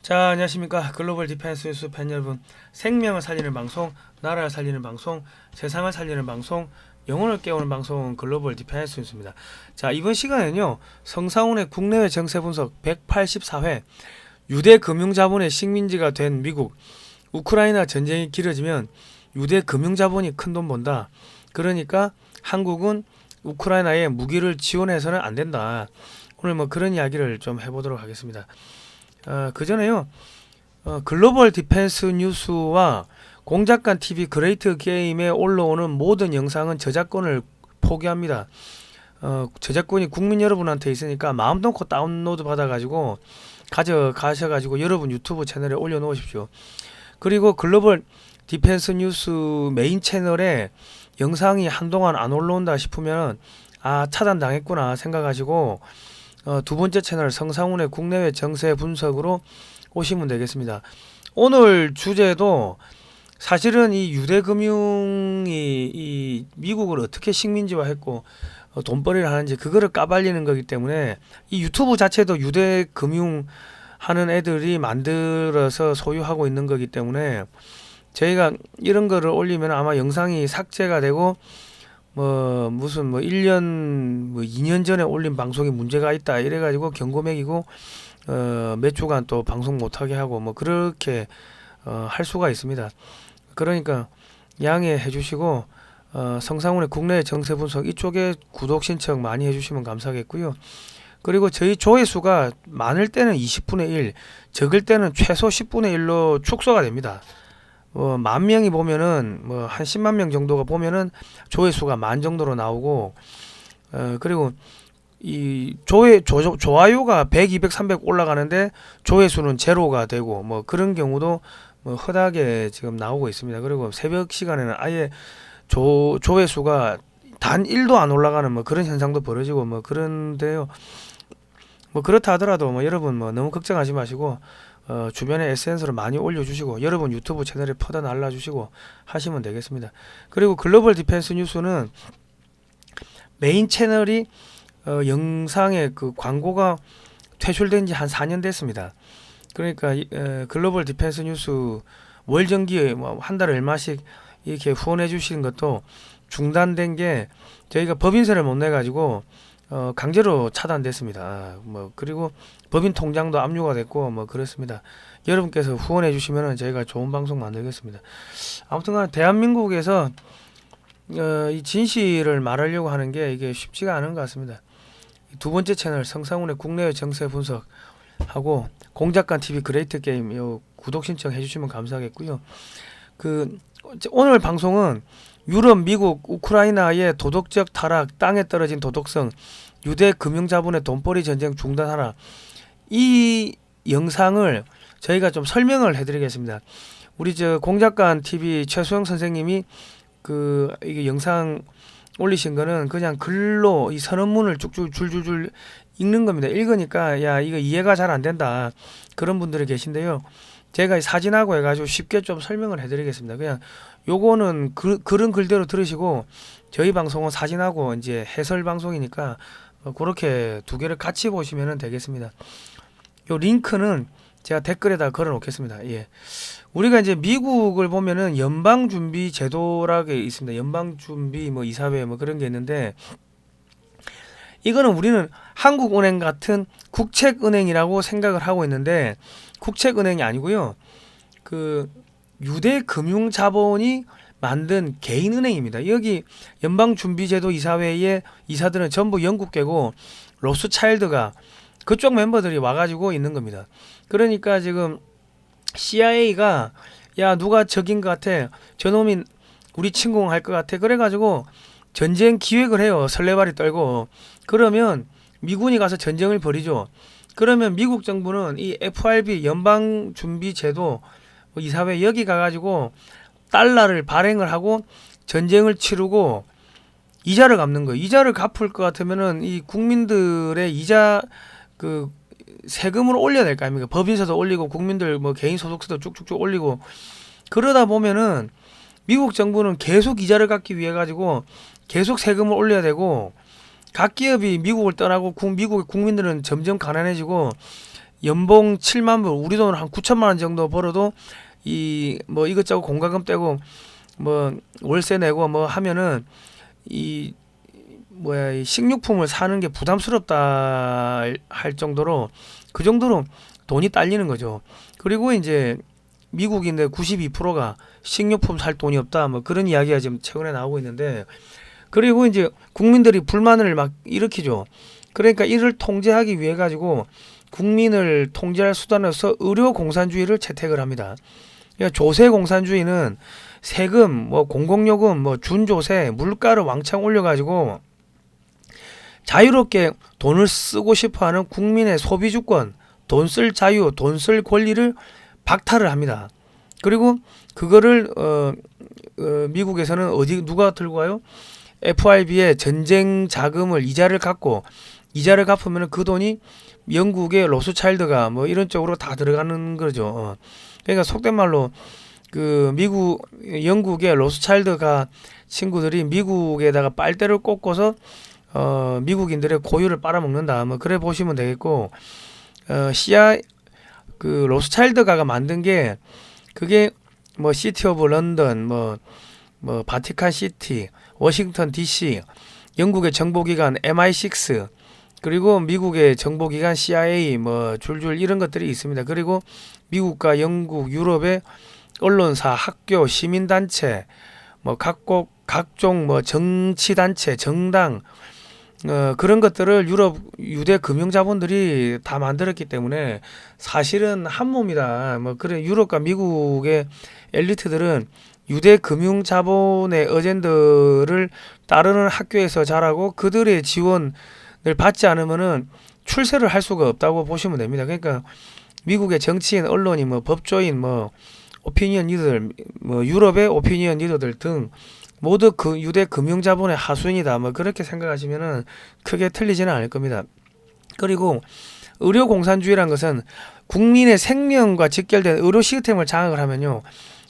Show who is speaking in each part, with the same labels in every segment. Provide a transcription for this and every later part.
Speaker 1: 자, 안녕하십니까. 글로벌 디펜스 뉴스 팬 여러분. 생명을 살리는 방송, 나라를 살리는 방송, 세상을 살리는 방송, 영혼을 깨우는 방송 글로벌 디펜스 뉴스입니다. 자, 이번 시간에는요. 성상훈의 국내외 정세 분석 184회 유대 금융자본의 식민지가 된 미국, 우크라이나 전쟁이 길어지면 유대 금융자본이 큰돈 번다. 그러니까 한국은 우크라이나에 무기를 지원해서는 안 된다. 오늘 뭐 그런 이야기를 좀 해보도록 하겠습니다. 그 전에요. 글로벌 디펜스 뉴스와 공작간 TV 그레이트 게임에 올라오는 모든 영상은 저작권을 포기합니다. 저작권이 국민 여러분한테 있으니까 마음 놓고 다운로드 받아가지고 가져가셔가지고 여러분 유튜브 채널에 올려놓으십시오. 그리고 글로벌 디펜스 뉴스 메인 채널에 영상이 한동안 안 올라온다 싶으면 차단당했구나 생각하시고 두 번째 채널 성상훈의 국내외 정세 분석으로 오시면 되겠습니다. 오늘 주제도 사실은 이 유대금융이 이 미국을 어떻게 식민지화했고 돈벌이를 하는지 그거를 까발리는 거기 때문에 이 유튜브 자체도 유대금융 하는 애들이 만들어서 소유하고 있는 거기 때문에 저희가 이런 거를 올리면 아마 영상이 삭제가 되고 무슨 1년 2년 전에 올린 방송에 문제가 있다 이래가지고 경고 매기고 몇 주간 또 방송 못하게 하고 그렇게 할 수가 있습니다. 그러니까 양해해 주시고 성상훈의 국내 정세 분석 이쪽에 구독 신청 많이 해주시면 감사하겠고요. 그리고 저희 조회수가 많을 때는 20분의 1, 적을 때는 최소 10분의 1로 축소가 됩니다. 10,000명이 보면은 한 10만 명 정도가 보면은 조회수가 10,000 정도로 나오고 그리고 이 좋아요가 100, 200, 300 올라가는데 조회수는 제로가 되고 그런 경우도 흔하게 지금 나오고 있습니다. 그리고 새벽 시간에는 아예 조회수가 단 1도 안 올라가는 그런 현상도 벌어지고 그런데요. 그렇다 하더라도 여러분 너무 걱정하지 마시고 주변에 SNS로 많이 올려주시고 여러분 유튜브 채널에 퍼다 날라주시고 하시면 되겠습니다. 그리고 글로벌 디펜스 뉴스는 메인 채널이 영상에 그 광고가 퇴출된 지 한 4년 됐습니다. 그러니까 글로벌 디펜스 뉴스 월정기에 한 달에 얼마씩 이렇게 후원해 주시는 것도 중단된 게 저희가 법인세를 못 내가지고 강제로 차단됐습니다. 그리고 법인 통장도 압류가 됐고 그렇습니다. 여러분께서 후원해 주시면 저희가 좋은 방송 만들겠습니다. 아무튼간 대한민국에서 이 진실을 말하려고 하는 게 이게 쉽지가 않은 것 같습니다. 두 번째 채널 성상훈의 국내외 정세 분석하고 공작간 TV 그레이트 게임 요 구독 신청해 주시면 감사하겠고요. 오늘 방송은 유럽, 미국, 우크라이나의 도덕적 타락, 땅에 떨어진 도덕성, 유대 금융자본의 돈벌이 전쟁 중단하라. 이 영상을 저희가 좀 설명을 해드리겠습니다. 우리 공작관 TV 최수영 선생님이 이게 영상 올리신 거는 그냥 글로 이 선언문을 쭉쭉 줄줄줄 읽는 겁니다. 읽으니까 야 이거 이해가 잘 안 된다 그런 분들이 계신데요. 제가 사진하고 해가지고 쉽게 좀 설명을 해드리겠습니다. 그냥 요거는 글은 글대로 들으시고 저희 방송은 사진하고 이제 해설 방송이니까 그렇게 두 개를 같이 보시면 되겠습니다. 요 링크는 제가 댓글에다 걸어 놓겠습니다. 예. 우리가 이제 미국을 보면은 연방준비제도라고 있습니다. 연방준비 이사회 그런 게 있는데 이거는 우리는 한국은행 같은 국책은행이라고 생각을 하고 있는데 국책은행이 아니고요. 유대금융자본이 만든 개인은행입니다. 여기 연방준비제도 이사회의 이사들은 전부 영국계고 로스차일드가 그쪽 멤버들이 와가지고 있는 겁니다. 그러니까 지금 CIA가 야 누가 적인 것 같아 저놈이 우리 침공할 것 같아 그래가지고 전쟁 기획을 해요. 설레발이 떨고 그러면 미군이 가서 전쟁을 벌이죠. 그러면 미국 정부는 이 FRB 연방준비제도 이사회 여기 가가지고 달러를 발행을 하고 전쟁을 치르고 이자를 갚는 거예요. 이자를 갚을 것 같으면은 이 국민들의 이자 세금을 올려야 될 거 아닙니까? 법인세도 올리고 국민들 개인 소득세도 쭉쭉쭉 올리고 그러다 보면은 미국 정부는 계속 이자를 갚기 위해 가지고 계속 세금을 올려야 되고 각 기업이 미국을 떠나고 미국의 국민들은 점점 가난해지고 연봉 7만 불, 우리 돈으로 한 9천만 원 정도 벌어도 이 뭐 이것저것 공과금 떼고 뭐 월세 내고 뭐 하면은 이 뭐야 이 식료품을 사는 게 부담스럽다 할 정도로 그 정도로 돈이 딸리는 거죠. 그리고 이제 미국인데 92%가 식료품 살 돈이 없다 뭐 그런 이야기가 지금 최근에 나오고 있는데, 그리고 이제 국민들이 불만을 막 일으키죠. 그러니까 이를 통제하기 위해 가지고 국민을 통제할 수단으로서 의료 공산주의를 채택을 합니다. 그러니까 조세 공산주의는 세금, 뭐 공공요금, 뭐 준조세, 물가를 왕창 올려가지고 자유롭게 돈을 쓰고 싶어하는 국민의 소비 주권, 돈 쓸 자유, 돈 쓸 권리를 박탈을 합니다. 그리고 그거를 미국에서는 어디 누가 들고 와요? FRB의 전쟁 자금을 이자를 갚고 이자를 갚으면 그 돈이 영국의 로스차일드가 뭐 이런 쪽으로 다 들어가는 거죠. 그러니까 속된 말로 그 미국 영국의 로스차일드가 친구들이 미국에다가 빨대를 꽂고서 미국인들의 고유를 빨아먹는다. 뭐 그래 보시면 되겠고, 시아 그 로스차일드가가 만든 게 그게 뭐 시티 오브 런던, 뭐 바티칸 시티, 워싱턴 DC, 영국의 정보기관 MI6, 그리고 미국의 정보기관 CIA 뭐 줄줄 이런 것들이 있습니다. 그리고 미국과 영국, 유럽의 언론사, 학교, 시민단체, 뭐 각종 뭐 정치단체, 정당 그런 것들을 유럽 유대 금융자본들이 다 만들었기 때문에 사실은 한 몸이다. 뭐 그래 유럽과 미국의 엘리트들은 유대 금융자본의 어젠더를 따르는 학교에서 자라고 그들의 지원을 받지 않으면은 출세를 할 수가 없다고 보시면 됩니다. 그러니까 미국의 정치인, 언론인, 뭐 법조인, 뭐 오피니언 리더들, 뭐 유럽의 오피니언 리더들 등 모두 그 유대 금융자본의 하수인이다. 뭐 그렇게 생각하시면은 크게 틀리지는 않을 겁니다. 그리고 의료 공산주의란 것은 국민의 생명과 직결된 의료 시스템을 장악을 하면요,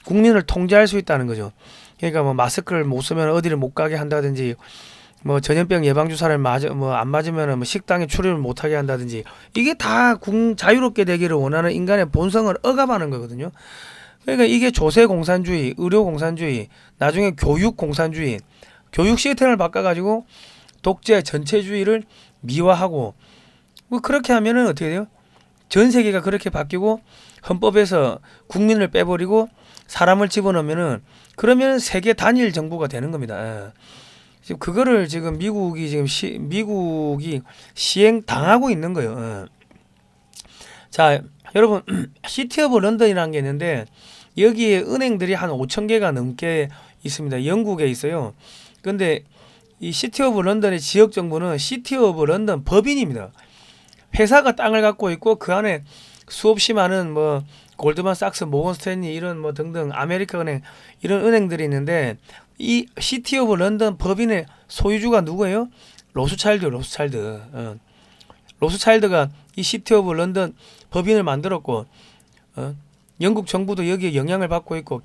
Speaker 1: 국민을 통제할 수 있다는 거죠. 그러니까 뭐 마스크를 못 쓰면 어디를 못 가게 한다든지, 뭐 전염병 예방 주사를 뭐 안 맞으면은 뭐 식당에 출입을 못 하게 한다든지, 이게 다 자유롭게 되기를 원하는 인간의 본성을 억압하는 거거든요. 그러니까 이게 조세 공산주의, 의료 공산주의, 나중에 교육 공산주의, 교육 시스템을 바꿔가지고 독재 전체주의를 미화하고, 뭐 그렇게 하면은 어떻게 돼요? 전 세계가 그렇게 바뀌고 헌법에서 국민을 빼버리고 사람을 집어넣으면은 그러면 세계 단일 정부가 되는 겁니다. 지금 그거를 지금 미국이 시행 당하고 있는 거예요. 자, 여러분 시티 오브 런던이라는 게 있는데 여기에 은행들이 한 5천 개가 넘게 있습니다. 영국에 있어요. 근데 이 시티 오브 런던의 지역 정부는 시티 오브 런던 법인입니다. 회사가 땅을 갖고 있고 그 안에 수없이 많은 뭐 골드만삭스, 모건 스탠리 이런 뭐 등등 아메리카은행 이런 은행들이 있는데 이 시티 오브 런던 법인의 소유주가 누구예요? 로스차일드. 로스차일드가 이 시티 오브 런던 법인을 만들었고, 영국 정부도 여기에 영향을 받고 있고,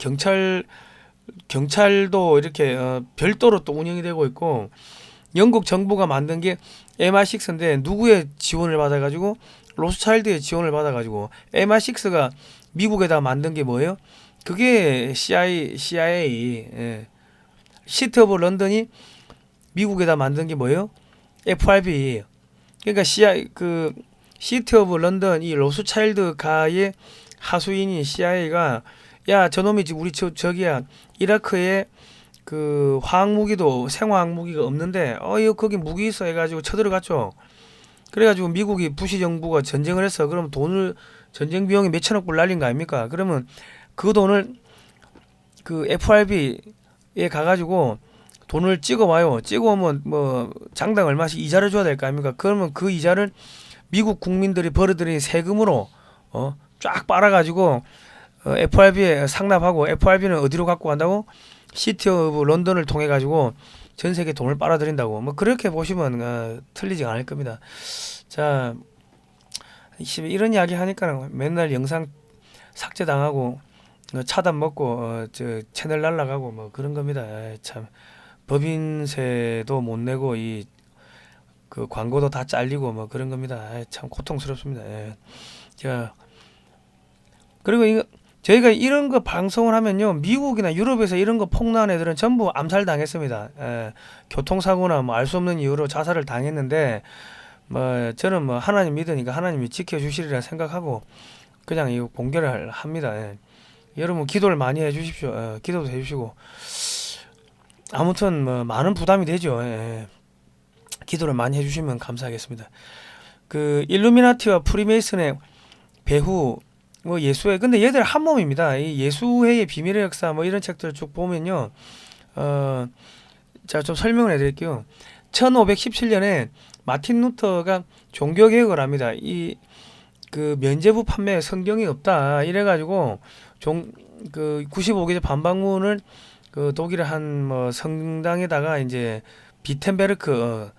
Speaker 1: 경찰도 이렇게 별도로 또 운영이 되고 있고, 영국 정부가 만든 게 MI6인데 누구의 지원을 받아가지고? 로스차일드의 지원을 받아가지고 MI6가 미국에다 만든 게 뭐예요? 그게 CIA, 시티 오브 런던이 미국에다 만든 게 뭐예요? FRB. 그러니까 시티 오브 런던 이 로스차일드 가의 하수인인 CIA가 야 저놈이 우리 저기야 이라크에 그 화학무기도 생화학무기가 없는데 이거 거기 무기 있어 해가지고 쳐들어갔죠. 그래가지고 미국이 부시 정부가 전쟁을 했어. 그럼 전쟁 비용이 몇천억 불 날린 거 아닙니까? 그러면 그 돈을 그 FRB에 가가지고 돈을 찍어와요. 찍어오면 뭐 장당 얼마씩 이자를 줘야 될 거 아닙니까? 그러면 그 이자를 미국 국민들이 벌어들인 세금으로 쫙 빨아가지고 FRB에 상납하고, FRB는 어디로 갖고 간다고? 시티 오브 런던을 통해 가지고 전 세계 돈을 빨아들인다고. 뭐 그렇게 보시면 틀리지 않을 겁니다. 자, 이런 이야기 하니까 맨날 영상 삭제당하고 차단 먹고 저 채널 날라가고 뭐 그런 겁니다. 참 법인세도 못 내고 그 광고도 다 잘리고 뭐 그런 겁니다. 참 고통스럽습니다. 예. 자, 그리고 이거 저희가 이런 거 방송을 하면요, 미국이나 유럽에서 이런 거 폭로한 애들은 전부 암살 당했습니다. 예. 교통사고나 뭐 알 수 없는 이유로 자살을 당했는데, 뭐 저는 뭐 하나님 믿으니까 하나님이 지켜주시리라 생각하고 그냥 이거 공개를 합니다. 예. 여러분 기도를 많이 해주십시오. 기도도 해주시고 아무튼 뭐 많은 부담이 되죠. 예. 기도를 많이 해주시면 감사하겠습니다. 그 일루미나티와 프리메이슨의 배후 뭐 예수회, 근데 얘들 한 몸입니다. 이 예수회의 비밀의 역사 뭐 이런 책들 쭉 보면요, 제가 좀 설명을 해드릴게요. 1517년에 마틴 루터가 종교 개혁을 합니다. 이 그 면죄부 판매에 성경이 없다 이래가지고 그 95개제 반박문을 그 독일의 한 뭐 성당에다가 이제 비텐베르크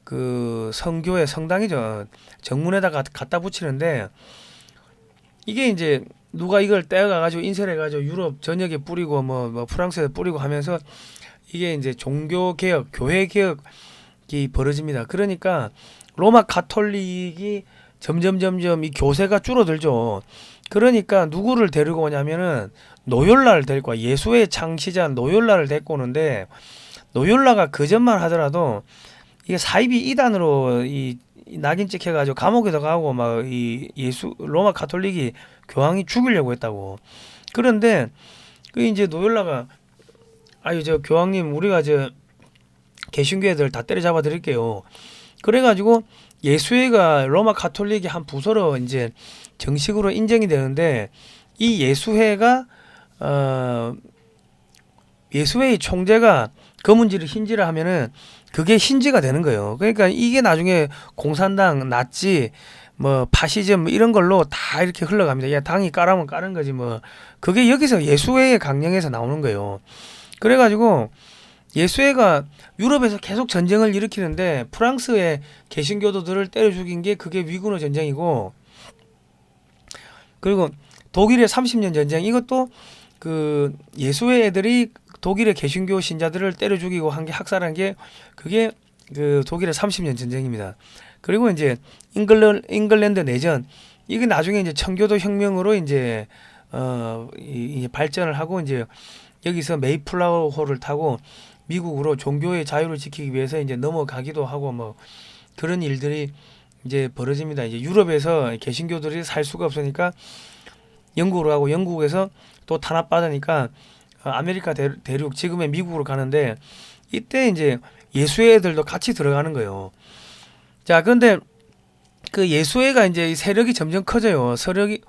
Speaker 1: 그 성교의 성당이죠, 정문에다가 갖다 붙이는데, 이게 이제 누가 이걸 떼어가가지고 인쇄해가지고 유럽 전역에 뿌리고 뭐 프랑스에 뿌리고 하면서 이게 이제 종교 개혁, 교회 개혁이 벌어집니다. 그러니까 로마 가톨릭이 점점 이 교세가 줄어들죠. 그러니까 누구를 데리고 오냐면은 노율라를 데리고 와. 예수의 창시자 노율라를 데리고 오는데, 노율라가 그전만 하더라도 이게 사이비 이단으로 이 낙인 찍혀가지고 감옥에도 가고 막 이 예수 로마 가톨릭이 교황이 죽이려고 했다고. 그런데 그 이제 노율라가 아유 저 교황님 우리가 저 개신교 애들 다 때려잡아 드릴게요. 그래가지고 예수회가 로마 가톨릭의 한 부서로 이제 정식으로 인정이 되는데, 이 예수회가 예수회의 총재가 검은지를 흰지를 하면은 그게 흰지가 되는 거예요. 그러니까 이게 나중에 공산당, 나치, 뭐 파시즘 뭐 이런 걸로 다 이렇게 흘러갑니다. 야, 당이 까라면 까는 거지 뭐. 그게 여기서 예수회의 강령에서 나오는 거예요. 그래가지고 예수회가 유럽에서 계속 전쟁을 일으키는데 프랑스의 개신교도들을 때려 죽인 게 그게 위군어 전쟁이고, 그리고 독일의 30년 전쟁, 이것도 그 예수회 애들이 독일의 개신교 신자들을 때려 죽이고 한 게 학살한 게 그게 그 독일의 30년 전쟁입니다. 그리고 이제 잉글랜드 내전, 이게 나중에 이제 청교도 혁명으로 이제 이 발전을 하고 이제 여기서 메이플라워호를 타고 미국으로 종교의 자유를 지키기 위해서 이제 넘어가기도 하고 뭐 그런 일들이 이제 벌어집니다. 이제 유럽에서 개신교들이 살 수가 없으니까 영국으로 가고, 영국에서 또 탄압받으니까 아메리카 대륙 지금의 미국으로 가는데, 이때 이제 예수회 애들도 같이 들어가는 거예요. 자, 그런데 그 예수회가 이제 세력이 점점 커져요. 세력이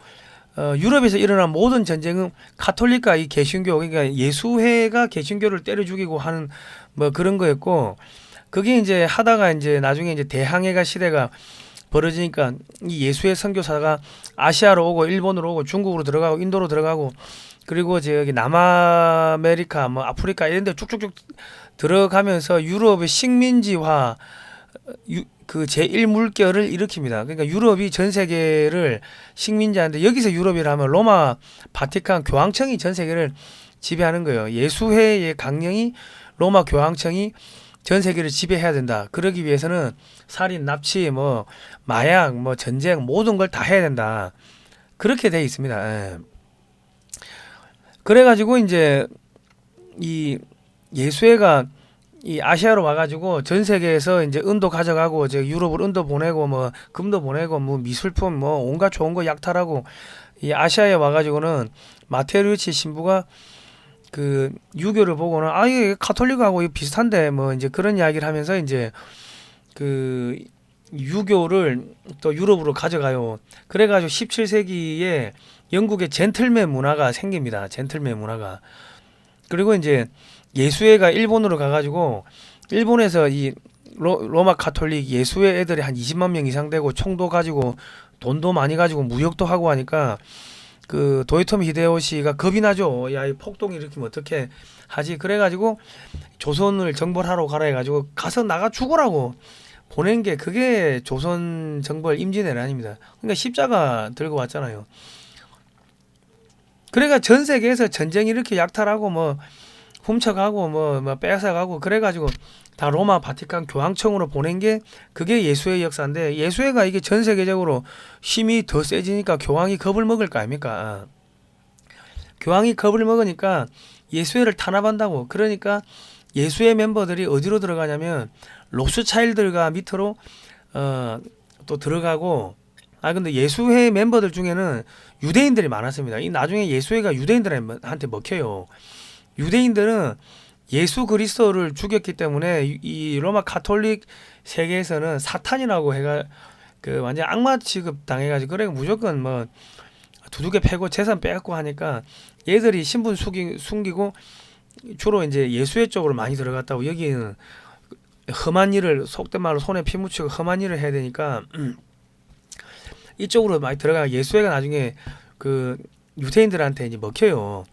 Speaker 1: 유럽에서 일어난 모든 전쟁은 가톨릭과 이 개신교, 그러니까 예수회가 개신교를 때려 죽이고 하는 뭐 그런 거였고, 그게 이제 하다가 이제 나중에 이제 대항해가 시대가 벌어지니까 이 예수회 선교사가 아시아로 오고 일본으로 오고 중국으로 들어가고 인도로 들어가고, 그리고 저기 남아메리카 뭐 아프리카 이런 데 쭉쭉쭉 들어가면서 유럽의 식민지화 그 제1물결을 일으킵니다. 그러니까 유럽이 전 세계를 식민지하는데, 여기서 유럽이라면 로마 바티칸 교황청이 전 세계를 지배하는 거예요. 예수회의 강령이 로마 교황청이 전 세계를 지배해야 된다. 그러기 위해서는 살인, 납치, 뭐 마약, 뭐 전쟁 모든 걸 다 해야 된다. 그렇게 돼 있습니다. 예. 그래가지고 이제 이 예수회가 이 아시아로 와가지고 전 세계에서 이제 은도 가져가고, 이제 유럽을 은도 보내고, 뭐 금도 보내고, 뭐 미술품, 뭐 온갖 좋은 거 약탈하고, 이 아시아에 와가지고는 마테르치 신부가 그 유교를 보고는 아 이게 가톨릭하고 이게 비슷한데 뭐 이제 그런 이야기를 하면서 이제 그 유교를 또 유럽으로 가져가요. 그래가지고 17세기에 영국의 젠틀맨 문화가 생깁니다. 젠틀맨 문화가. 그리고 이제 예수회가 일본으로 가가지고 일본에서 이 로마 가톨릭 예수회 애들이 한 20만 명 이상 되고 총도 가지고 돈도 많이 가지고 무역도 하고 하니까 그 도요토미 히데요시가 겁이 나죠. 야, 이 폭동 일으키면 어떻게 하지? 그래가지고 조선을 정벌하러 가라 해가지고 가서 나가 죽으라고 보낸 게 그게 조선 정벌 임진왜란입니다. 그러니까 십자가 들고 왔잖아요. 그러니까 전 세계에서 전쟁 이렇게 약탈하고 뭐 훔쳐가고 뭐 뺏어가고 그래가지고 다 로마 바티칸 교황청으로 보낸 게 그게 예수회 역사인데, 예수회가 이게 전 세계적으로 힘이 더 세지니까 교황이 겁을 먹을 거 아닙니까? 교황이 겁을 먹으니까 예수회를 탄압한다고. 그러니까 예수회 멤버들이 어디로 들어가냐면 로스차일드가 밑으로 또 들어가고. 근데 예수회 멤버들 중에는 유대인들이 많았습니다. 이 나중에 예수회가 유대인들한테 먹혀요. 유대인들은 예수 그리스도를 죽였기 때문에 이 로마 가톨릭 세계에서는 사탄이라고 해가 그 완전 악마 취급 당해가지고, 그래 무조건 뭐 두둑에 패고 재산 빼앗고 하니까 얘들이 신분 숨기고 주로 이제 예수회 쪽으로 많이 들어갔다고. 여기는 험한 일을, 속된 말로 손에 피 묻히고 험한 일을 해야 되니까 이쪽으로 많이 들어가. 예수회가 나중에 그 유대인들한테 이제 먹혀요.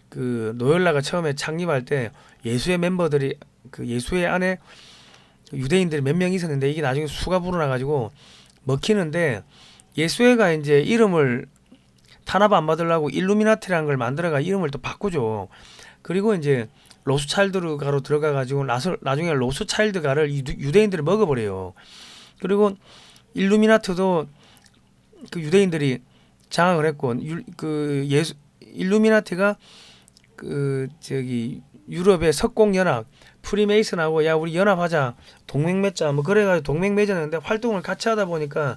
Speaker 1: 그 노열라가 처음에 창립할 때 예수회 멤버들이, 그 예수회 안에 유대인들이 몇 명 있었는데 이게 나중에 수가 불어나 가지고 먹히는데, 예수회가 이제 이름을 탄압 안 받으려고 일루미나티라는 걸 만들어가 이름을 또 바꾸죠. 그리고 이제 로스차일드가로 들어가 가지고 나중에 로스차일드가를 유대인들이 먹어버려요. 그리고 일루미나트도 그 유대인들이 장악을 했고, 그 일루미나티가 그 저기 유럽의 석공연합 프리메이슨하고 야 우리 연합하자, 동맹 맺자 뭐 그래가지고 동맹 맺었는데 활동을 같이 하다 보니까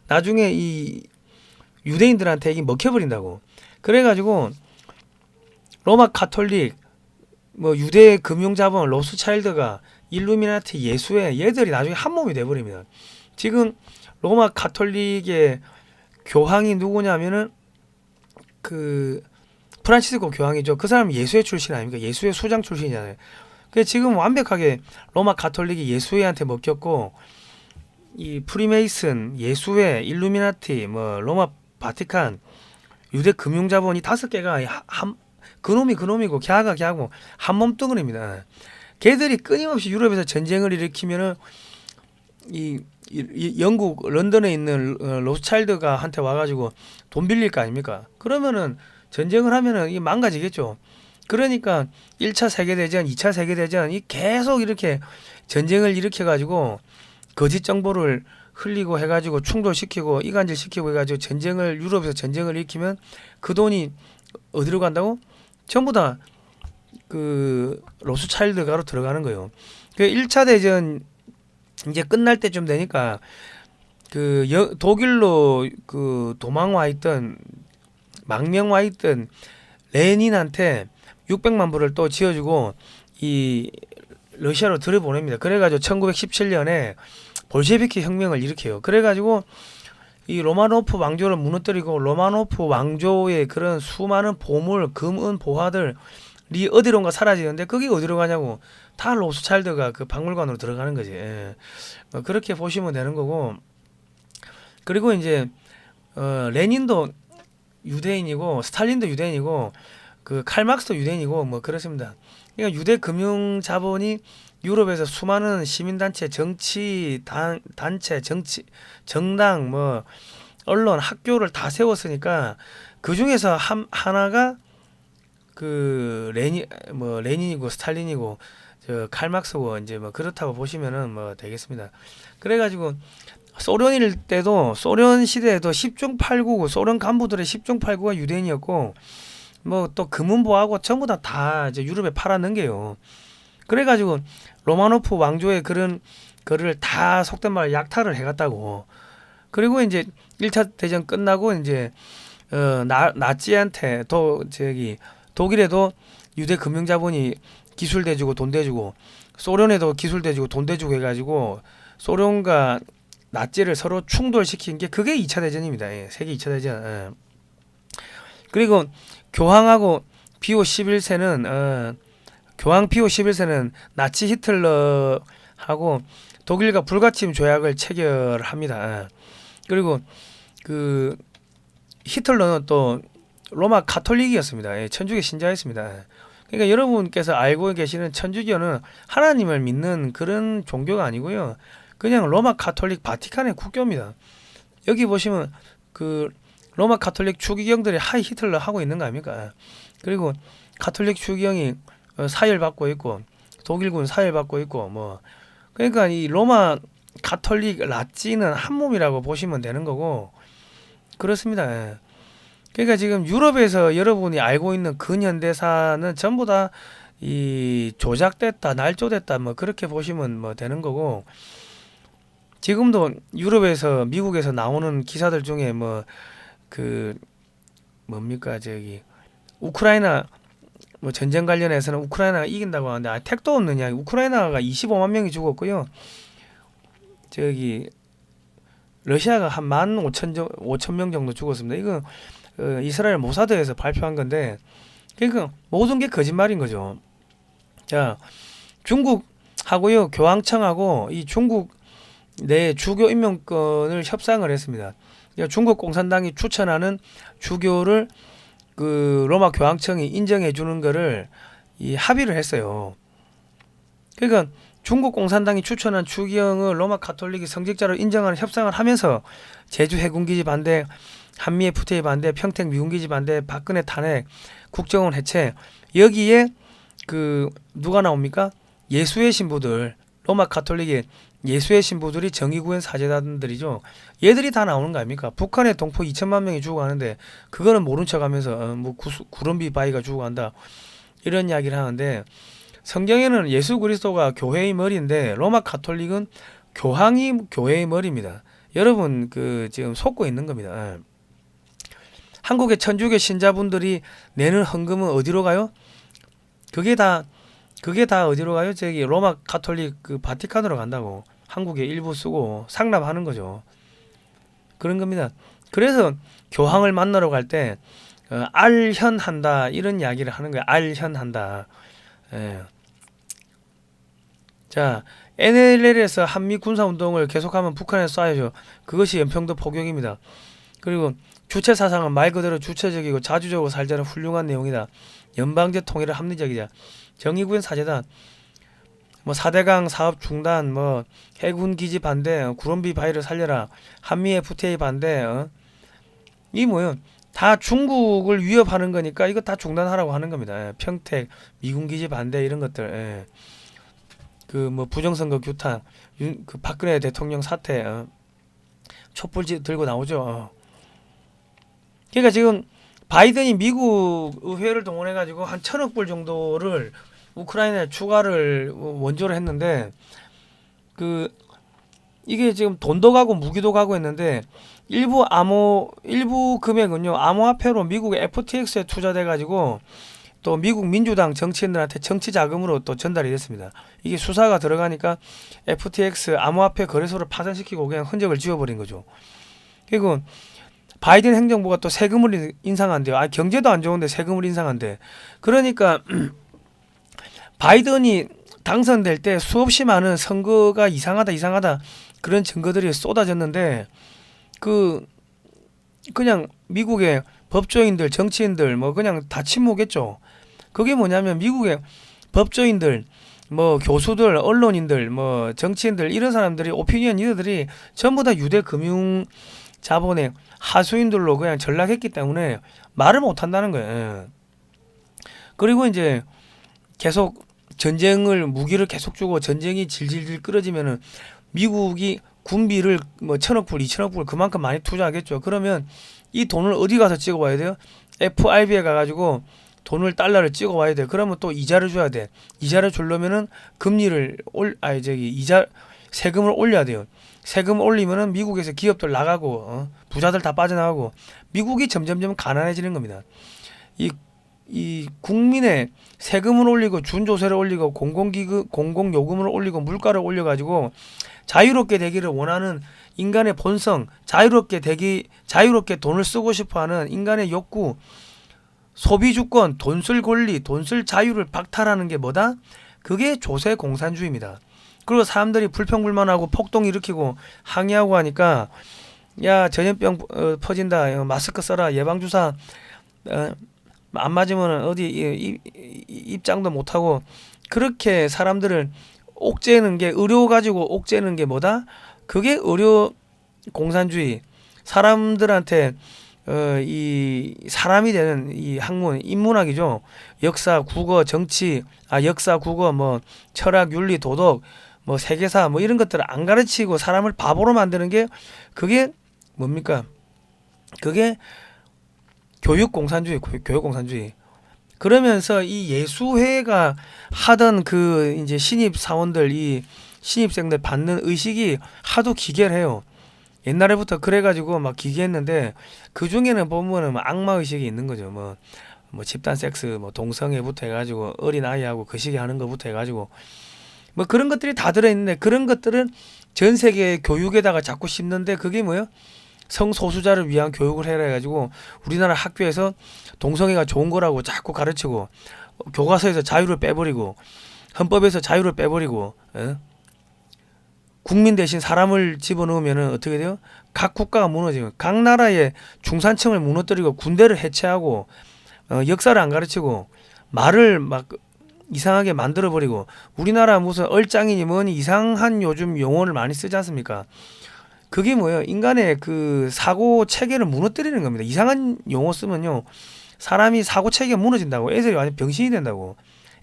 Speaker 1: 나중에 이 유대인들한테 이게 먹혀버린다고. 그래가지고 로마 가톨릭 뭐 유대 금융자본 로스차일드가 일루미나티 예수회 얘들이 나중에 한 몸이 돼버립니다. 지금 로마 가톨릭의 교황이 누구냐면은 그 프란치스코 교황이죠. 그 사람은 예수회 출신 아닙니까? 예수회 수장 출신이잖아요. 그래서 지금 완벽하게 로마 가톨릭이 예수회한테 먹혔고, 이 프리메이슨, 예수회, 일루미나티, 뭐 로마 바티칸, 유대 금융자본이 5개가 그놈이고 걔가 걔하고 한 몸뚱어리입니다. 걔들이 끊임없이 유럽에서 전쟁을 일으키면은 이 영국 런던에 있는 로스차일드가 한테 와가지고 돈 빌릴 거 아닙니까? 그러면은 전쟁을 하면은 이 망가지겠죠. 그러니까 1차 세계대전, 2차 세계대전 이 계속 이렇게 전쟁을 일으켜가지고 거짓 정보를 흘리고 해가지고 충돌시키고 이간질시키고 해가지고 유럽에서 전쟁을 일으키면 그 돈이 어디로 간다고? 전부 다 그 로스차일드가로 들어가는 거예요. 그 1차 대전 이제 끝날 때쯤 되니까 그 독일로 그 도망 와 있던, 망명 와 있던 레닌한테 600만 불을 또 지어주고 이 러시아로 들여보냅니다. 그래가지고 1917년에 볼셰비키 혁명을 일으켜요. 그래가지고 이 로마노프 왕조를 무너뜨리고 로마노프 왕조의 그런 수많은 보물, 금은, 보화들이 어디론가 사라지는데 그게 어디로 가냐고, 다 로스차일드가 그 박물관으로 들어가는 거지. 예. 그렇게 보시면 되는 거고. 그리고 이제 레닌도 유대인이고 스탈린도 유대인이고 그 칼막스도 유대인이고 뭐 그렇습니다. 그러니까 유대 금융 자본이 유럽에서 수많은 시민단체, 단체, 정당, 뭐 언론, 학교를 다 세웠으니까 그 중에서 하나가 그 레닌이고 스탈린이고 저 칼막스고 이제 뭐 그렇다고 보시면은 뭐 되겠습니다. 그래가지고 소련일 때도, 소련 시대에도 10중 8구, 소련 간부들의 10중 8구가 유대인이었고, 뭐 또 금은보하고 전부 다 이제 유럽에 팔아넘겨요. 그래가지고 로마노프 왕조의 그런 거를 다 속된 말 약탈을 해갔다고. 그리고 이제 1차 대전 끝나고 이제 나치한테 독일에도 유대 금융자본이 기술 대주고 돈 대주고, 소련에도 기술 대주고 돈 대주고 해가지고 소련과 나치를 서로 충돌시킨 게 그게 2차 대전입니다. 예, 세계 2차 대전. 예. 그리고 교황하고 비오 11세는 교황 비오 11세는 나치 히틀러하고 독일과 불가침 조약을 체결합니다. 예. 그리고 그 히틀러는 또 로마 가톨릭이었습니다. 예, 천주교 신자였습니다. 그러니까 여러분께서 알고 계시는 천주교는 하나님을 믿는 그런 종교가 아니고요. 그냥 로마 가톨릭 바티칸의 국교입니다. 여기 보시면 그 로마 가톨릭 추기경들이 하이 히틀러 하고 있는 거 아닙니까? 그리고 가톨릭 추기경이 사열받고 있고 독일군 사열받고 있고 뭐 그러니까 이 로마 가톨릭 라찌는 한 몸이라고 보시면 되는 거고 그렇습니다. 예. 그러니까 지금 유럽에서 여러분이 알고 있는 근현대사는 전부 다 이 조작됐다, 날조됐다 뭐 그렇게 보시면 뭐 되는 거고 지금도 유럽에서 미국에서 나오는 기사들 중에 뭐 그 뭡니까 저기 우크라이나 뭐 전쟁 관련해서는 우크라이나가 이긴다고 하는데 택도 없는 이야기. 우크라이나가 25만 명이 죽었고요. 저기 러시아가 한 15,000 명 정도 죽었습니다. 이거 이스라엘 모사드에서 발표한 건데 그러니까 모든 게 거짓말인 거죠. 자, 중국하고요 교황청하고 이 중국 내 주교 임명권을 협상을 했습니다. 그러니까 중국 공산당이 추천하는 주교를 그 로마 교황청이 인정해 주는 거를 이 합의를 했어요. 그러니까 중국 공산당이 추천한 추기경을 로마 가톨릭이 성직자로 인정하는 협상을 하면서 제주 해군기지 반대, 한미 FTA 반대, 평택 미군기지 반대, 박근혜 탄핵, 국정원 해체 여기에 그 누가 나옵니까? 예수의 신부들 로마 가톨릭의 예수의 신부들이 정의구현 사제단들이죠. 얘들이 다 나오는 거 아닙니까? 북한의 동포 2천만 명이 죽어가는데 그거는 모른 척하면서 뭐 구름비 바위가 죽어간다 이런 이야기를 하는데 성경에는 예수 그리스도가 교회의 머리인데 로마 가톨릭은 교황이 교회의 머리입니다. 여러분 그 지금 속고 있는 겁니다. 한국의 천주교 신자분들이 내는 헌금은 어디로 가요? 그게 다 어디로 가요? 저기 로마 가톨릭 그 바티칸으로 간다고. 한국에 일부 쓰고 상납하는 거죠. 그런 겁니다. 그래서 교황을 만나러 갈 때 알현한다 이런 이야기를 하는 거예요. 알현한다. 예. 자, NLL에서 한미 군사 운동을 계속하면 북한에서 쏴야죠. 그것이 연평도 포격입니다. 그리고 주체 사상은 말 그대로 주체적이고 자주적으로 살자는 훌륭한 내용이다. 연방제 통일은 합리적이다. 정의구현 사제단, 뭐 4대강 사업 중단, 뭐 해군 기지 반대, 구름비 바위를 살려라, 한미 FTA 반대, 이 뭐요? 다 중국을 위협하는 거니까 이거 다 중단하라고 하는 겁니다. 평택 미군 기지 반대 이런 것들, 그 뭐 부정선거 규탄, 그 박근혜 대통령 사태, 촛불 들고 나오죠. 그러니까 지금 바이든이 미국 의회를 동원해가지고 한 1,000억 불 정도를 우크라이나에 추가를 원조를 했는데 그 이게 지금 돈도 가고 무기도 가고 했는데 일부 금액은요 암호화폐로 미국의 FTX에 투자돼가지고 또 미국 민주당 정치인들한테 정치 자금으로 또 전달이 됐습니다. 이게 수사가 들어가니까 FTX 암호화폐 거래소를 파산시키고 그냥 흔적을 지워버린 거죠. 그리고 바이든 행정부가 또 세금을 인상한대요. 경제도 안 좋은데 세금을 인상한대. 그러니까 바이든이 당선될 때 수없이 많은 선거가 이상하다 그런 증거들이 쏟아졌는데 그냥 미국의 법조인들, 정치인들 뭐 그냥 다 침묵했죠. 그게 뭐냐면 미국의 법조인들, 뭐 교수들, 언론인들, 뭐 정치인들 이런 사람들이 오피니언 리더들이 전부 다 유대 금융 자본의 하수인들로 그냥 전락했기 때문에 말을 못 한다는 거예요. 그리고 이제 계속 전쟁을 무기를 계속 주고 전쟁이 질질질 끌어지면은 미국이 군비를 뭐 1,000억 불, 2,000억 불 그만큼 많이 투자하겠죠. 그러면 이 돈을 어디 가서 찍어 와야 돼요? FRB에 가가지고 달러를 찍어 와야 돼. 그러면 또 이자를 줘야 돼. 이자를 주려면은 세금을 올려야 돼요. 세금 올리면은 미국에서 기업들 나가고 부자들 다 빠져나가고 미국이 점점점 가난해지는 겁니다. 이 국민의 세금을 올리고 준조세를 올리고 공공요금을 올리고 물가를 올려가지고 자유롭게 되기를 원하는 인간의 본성, 자유롭게 돈을 쓰고 싶어하는 인간의 욕구, 소비주권, 돈 쓸 권리, 돈 쓸 자유를 박탈하는 게 뭐다? 그게 조세 공산주의입니다. 그리고 사람들이 불평불만하고 폭동 일으키고 항의하고 하니까 야 전염병 퍼진다, 마스크 써라, 예방주사 안 맞으면 어디 입장도 못하고 그렇게 사람들을 옥죄는 게 의료 가지고 옥죄는 게 뭐다? 그게 의료 공산주의. 사람들한테 이 사람이 되는 이 학문 인문학이죠. 역사, 국어, 정치, 역사, 국어, 뭐 철학, 윤리, 도덕, 뭐 세계사, 뭐 이런 것들을 안 가르치고 사람을 바보로 만드는 게 그게 뭡니까? 그게 교육공산주의, 교육공산주의. 그러면서 이 예수회가 하던 그 이제 신입 사원들, 이 신입생들 받는 의식이 하도 기괴해요. 옛날에부터 그래가지고 막 기괴했는데 그 중에는 보면은 뭐 악마 의식이 있는 거죠. 뭐 집단 섹스, 뭐 동성애부터 해가지고 어린 아이하고 그 시기 하는 것부터 해가지고 뭐 그런 것들이 다 들어있는데 그런 것들은 전 세계 교육에다가 자꾸 씹는데 그게 뭐예요? 성소수자를 위한 교육을 해라 해가지고 우리나라 학교에서 동성애가 좋은 거라고 자꾸 가르치고 교과서에서 자유를 빼버리고 헌법에서 자유를 빼버리고 국민 대신 사람을 집어넣으면은 어떻게 돼요? 각 국가가 무너지고 각 나라의 중산층을 무너뜨리고 군대를 해체하고 역사를 안 가르치고 말을 막 이상하게 만들어버리고 우리나라 무슨 얼짱이니 뭐니 이상한 요즘 용어를 많이 쓰지 않습니까? 그게 뭐예요? 인간의 그 사고 체계를 무너뜨리는 겁니다. 이상한 용어 쓰면요. 사람이 사고 체계가 무너진다고. 애들이 완전 병신이 된다고.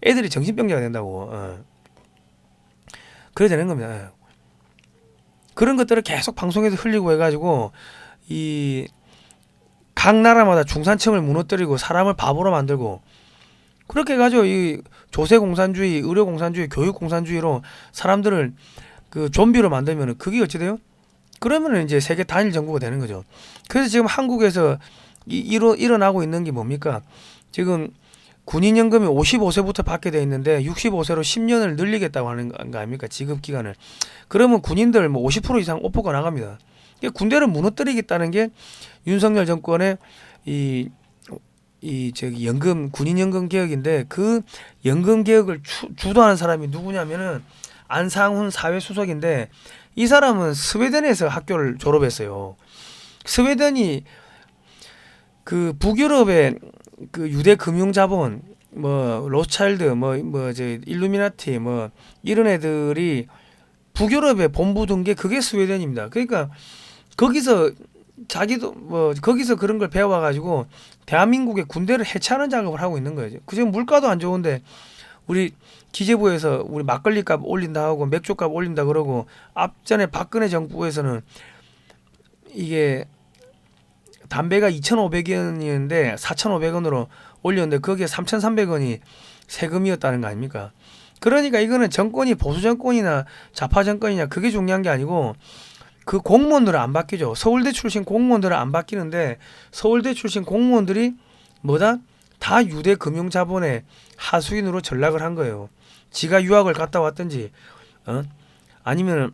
Speaker 1: 애들이 정신병자가 된다고. 그래야 되는 겁니다. 그런 것들을 계속 방송에서 흘리고 해가지고 이 각 나라마다 중산층을 무너뜨리고 사람을 바보로 만들고 그렇게 해가지고 이 조세공산주의, 의료공산주의, 교육공산주의로 사람들을 그 좀비로 만들면 그게 어찌 돼요? 그러면은 이제 세계 단일 정부가 되는 거죠. 그래서 지금 한국에서 일어나고 있는 게 뭡니까? 지금 군인연금이 55세부터 받게 돼 있는데 65세로 10년을 늘리겠다고 하는 거 아닙니까? 지급 기간을. 그러면 군인들 뭐 50% 이상 오퍼가 나갑니다. 군대를 무너뜨리겠다는 게 윤석열 정권의 저기 군인연금 개혁인데 그 연금 개혁을 주도하는 사람이 누구냐면은 안상훈 사회수석인데 이 사람은 스웨덴에서 학교를 졸업했어요. 스웨덴이 그 북유럽의 그 유대 금융 자본 뭐 로스차일드 저 일루미나티 뭐 이런 애들이 북유럽에 본부 둔 게 그게 스웨덴입니다. 그러니까 거기서 자기도 거기서 그런 걸 배워 가지고 대한민국의 군대를 해체하는 작업을 하고 있는 거예요. 그 지금 물가도 안 좋은데 우리 기재부에서 우리 막걸리 값 올린다 하고 맥주 값 올린다 그러고 앞전에 박근혜 정부에서는 이게 담배가 2,500원이었는데 4,500원으로 올렸는데 거기에 3,300원이 세금이었다는 거 아닙니까? 그러니까 이거는 정권이 보수 정권이나 좌파 정권이냐 그게 중요한 게 아니고 그 공무원들은 안 바뀌죠. 서울대 출신 공무원들은 안 바뀌는데 서울대 출신 공무원들이 뭐다? 다 유대 금융 자본의 하수인으로 전락을 한 거예요. 지가 유학을 갔다 왔든지 아니면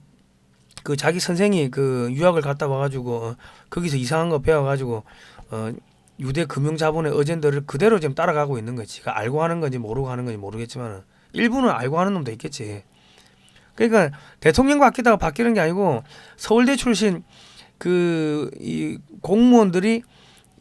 Speaker 1: 그 자기 선생이 그 유학을 갔다 와가지고 거기서 이상한 거 배워가지고 유대 금융 자본의 어젠더를 그대로 지금 따라가고 있는 거지. 지가 알고 하는 건지 모르고 하는 건지 모르겠지만 일부는 알고 하는 놈도 있겠지. 그러니까 대통령 바뀌다가 바뀌는 게 아니고 서울대 출신 이 공무원들이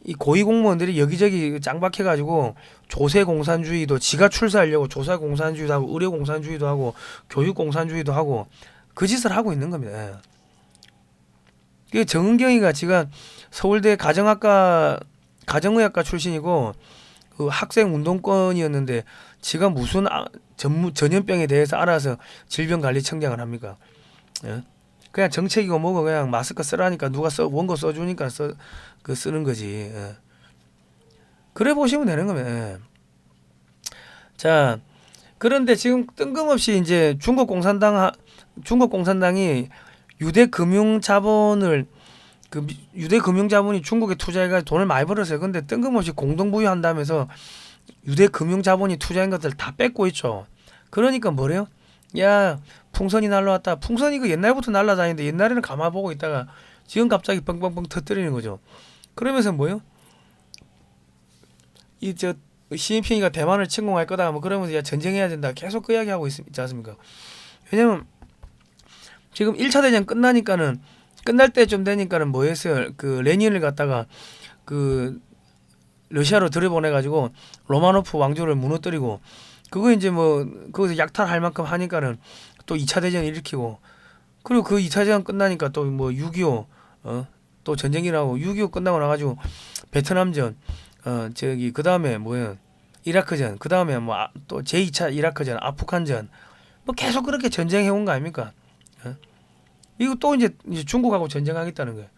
Speaker 1: 이 고위 공무원들이 여기저기 짱박해가지고 조세공산주의도 지가 출세하려고 조세공산주의도 하고 의료공산주의도 하고 교육공산주의도 하고 그 짓을 하고 있는 겁니다. 그 정은경이가 지가 서울대 가정의학과 출신이고 그 학생 운동권이었는데 지가 무슨 전염병에 대해서 알아서 질병관리청장을 합니까? 예? 그냥 정책이고 뭐고 그냥 마스크 쓰라니까 누가 원고 써주니까 쓰는 거지. 예. 그래 보시면 되는 겁니다. 예. 자, 그런데 지금 뜬금없이 이제 중국 공산당이 유대 금융 자본이 중국에 투자해가지고 돈을 많이 벌었어요. 근데 뜬금없이 공동부유한다면서 유대 금융 자본이 투자한 것들 다 뺏고 있죠. 그러니까 뭐래요? 야, 풍선이 날라왔다. 풍선이 그 옛날부터 날라다니는데 옛날에는 가만 보고 있다가 지금 갑자기 뻥뻥뻥 터뜨리는 거죠. 그러면서 뭐요? 시진핑이가 대만을 침공할 거다. 뭐 그러면서 야 전쟁해야 된다. 계속 그 이야기 하고 있지 않습니까? 왜냐면 지금 1차 대전 끝나니까는 끝날 때쯤 되니까는 뭐 했어요? 그 레닌을 갖다가 그 러시아로 들여보내가지고 로마노프 왕조를 무너뜨리고 그거 이제 뭐 거기서 약탈할 만큼 하니까는 또 2차 대전 일으키고 그리고 그 2차 대전 끝나니까 또 뭐 6.25 또 전쟁이라고 6.25 끝나고 나가지고 베트남전 저기 그 다음에 뭐야 이라크전 그 다음에 뭐 또 제2차 이라크전 아프간전 뭐 계속 그렇게 전쟁해온 거 아닙니까? 이거 또 이제 중국하고 전쟁하겠다는 거예요.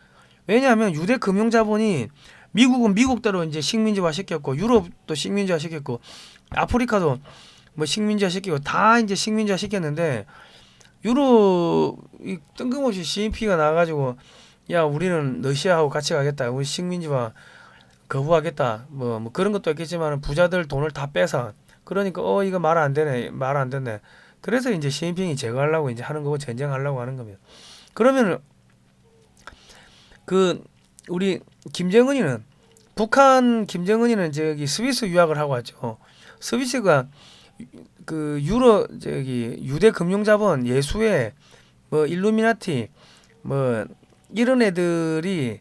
Speaker 1: 왜냐하면 유대 금융자본이 미국은 미국대로 이제 식민지화 시켰고 유럽도 식민지화 시켰고 아프리카도 뭐 식민지화 시키고 다 이제 식민지화 시켰는데 유럽이 뜬금없이 CNP가 나와가지고 야 우리는 러시아하고 같이 가겠다 우리 식민지화 거부하겠다 뭐 그런 것도 있겠지만 부자들 돈을 다 빼서 그러니까 이거 말 안 되네 말 안 됐네 그래서 이제 시진핑이 제거하려고 이제 하는 거고 전쟁하려고 하는 겁니다. 그러면은 그 우리 김정은이는 북한 김정은이는 저기 스위스 유학을 하고 왔죠. 스위스가 그 유럽 저기 유대 금융자본 예수회 뭐 일루미나티 뭐 이런 애들이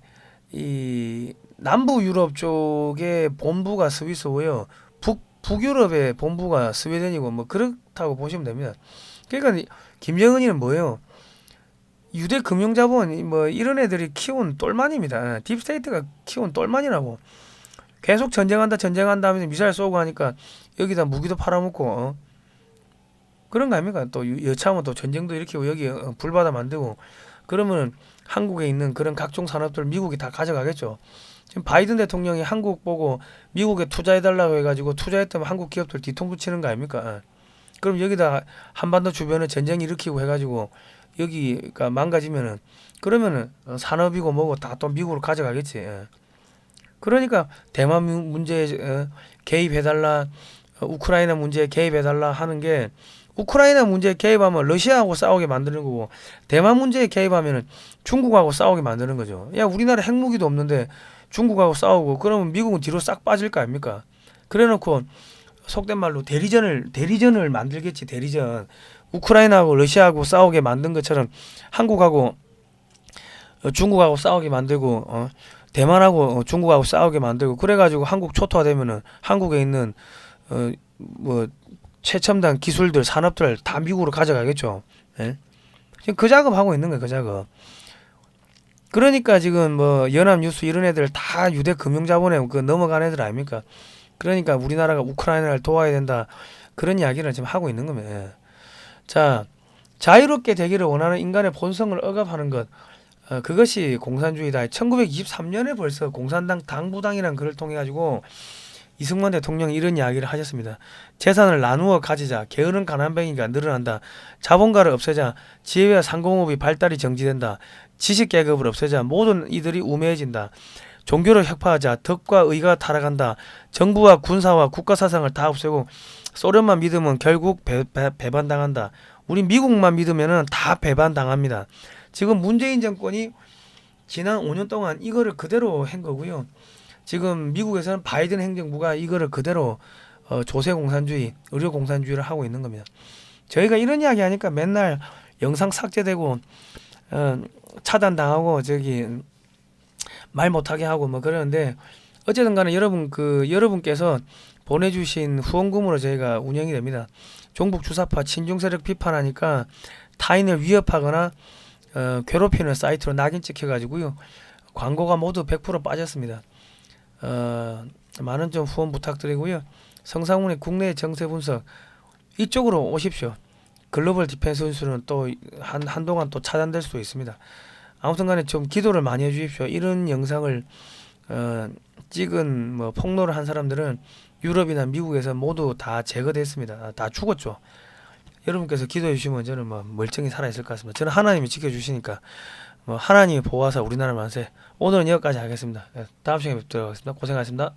Speaker 1: 이 남부 유럽 쪽에 본부가 스위스고요. 북유럽의 본부가 스웨덴이고 뭐 그렇다고 보시면 됩니다. 그러니까 김정은이는 뭐예요? 유대 금융자본 뭐 이런 애들이 키운 똘만입니다. 딥스테이트가 키운 똘만이라고. 계속 전쟁한다 하면서 미사일 쏘고 하니까 여기다 무기도 팔아먹고 그런 거 아닙니까? 또 여차하면 또 전쟁도 일으키고 여기 불바다 만들고 그러면 한국에 있는 그런 각종 산업들 미국이 다 가져가겠죠. 지금 바이든 대통령이 한국 보고 미국에 투자해달라고 해가지고 투자했다면 한국 기업들 뒤통수 치는 거 아닙니까? 그럼 여기다 한반도 주변에 전쟁 일으키고 해가지고 여기가 망가지면은 그러면은 산업이고 뭐고 다 또 미국으로 가져가겠지. 그러니까 대만 문제에 개입해달라, 우크라이나 문제에 개입해달라 하는 게 우크라이나 문제에 개입하면 러시아하고 싸우게 만드는 거고 대만 문제에 개입하면은 중국하고 싸우게 만드는 거죠. 야 우리나라 핵무기도 없는데 중국하고 싸우고 그러면 미국은 뒤로 싹 빠질 거 아닙니까? 그래놓고 속된 말로 대리전을 만들겠지. 대리전 우크라이나하고 러시아하고 싸우게 만든 것처럼 한국하고 중국하고 싸우게 만들고 대만하고 중국하고 싸우게 만들고 그래가지고 한국 초토화되면은 한국에 있는 뭐 최첨단 기술들 산업들 다 미국으로 가져가겠죠. 예? 지금 그 작업하고 있는 거예요. 그 작업. 그러니까 지금 뭐 연합뉴스 이런 애들 다 유대 금융자본에 그 넘어간 애들 아닙니까? 그러니까 우리나라가 우크라이나를 도와야 된다 그런 이야기를 지금 하고 있는 겁니다. 예. 자 자유롭게 되기를 원하는 인간의 본성을 억압하는 것 그것이 공산주의다. 1923년에 벌써 공산당 당부당이라는 글을 통해 가지고 이승만 대통령이 이런 이야기를 하셨습니다. 재산을 나누어 가지자. 게으른 가난뱅이가 늘어난다. 자본가를 없애자. 지혜와 상공업이 발달이 정지된다. 지식계급을 없애자. 모든 이들이 우매해진다. 종교를 혁파하자. 덕과 의가 타락한다. 정부와 군사와 국가사상을 다 없애고 소련만 믿으면 결국 배반당한다. 우리 미국만 믿으면 다 배반당합니다. 지금 문재인 정권이 지난 5년 동안 이거를 그대로 한 거고요. 지금 미국에서는 바이든 행정부가 이거를 그대로 조세 공산주의, 의료 공산주의를 하고 있는 겁니다. 저희가 이런 이야기 하니까 맨날 영상 삭제되고 차단당하고 저기 말 못하게 하고 뭐 그러는데 어쨌든 간에 여러분께서 보내주신 후원금으로 저희가 운영이 됩니다. 종북 주사파 친중 세력 비판하니까 타인을 위협하거나 괴롭히는 사이트로 낙인 찍혀가지고요. 광고가 모두 100% 빠졌습니다. 많은 좀 후원 부탁드리고요. 성상훈의 국내 정세 분석 이쪽으로 오십시오. 글로벌 디펜스 운수는 또 한동안 또 차단될 수도 있습니다. 아무튼간에 좀 기도를 많이 해주십시오. 이런 영상을 찍은 뭐 폭로를 한 사람들은 유럽이나 미국에서 모두 다 제거됐습니다. 다 죽었죠. 여러분께서 기도해 주시면 저는 뭐 멀쩡히 살아 있을 것 같습니다. 저는 하나님이 지켜주시니까 뭐 하나님이 보호하사 우리나라 만세. 오늘은 여기까지 하겠습니다. 다음 시간에 뵙도록 하겠습니다. 고생하셨습니다.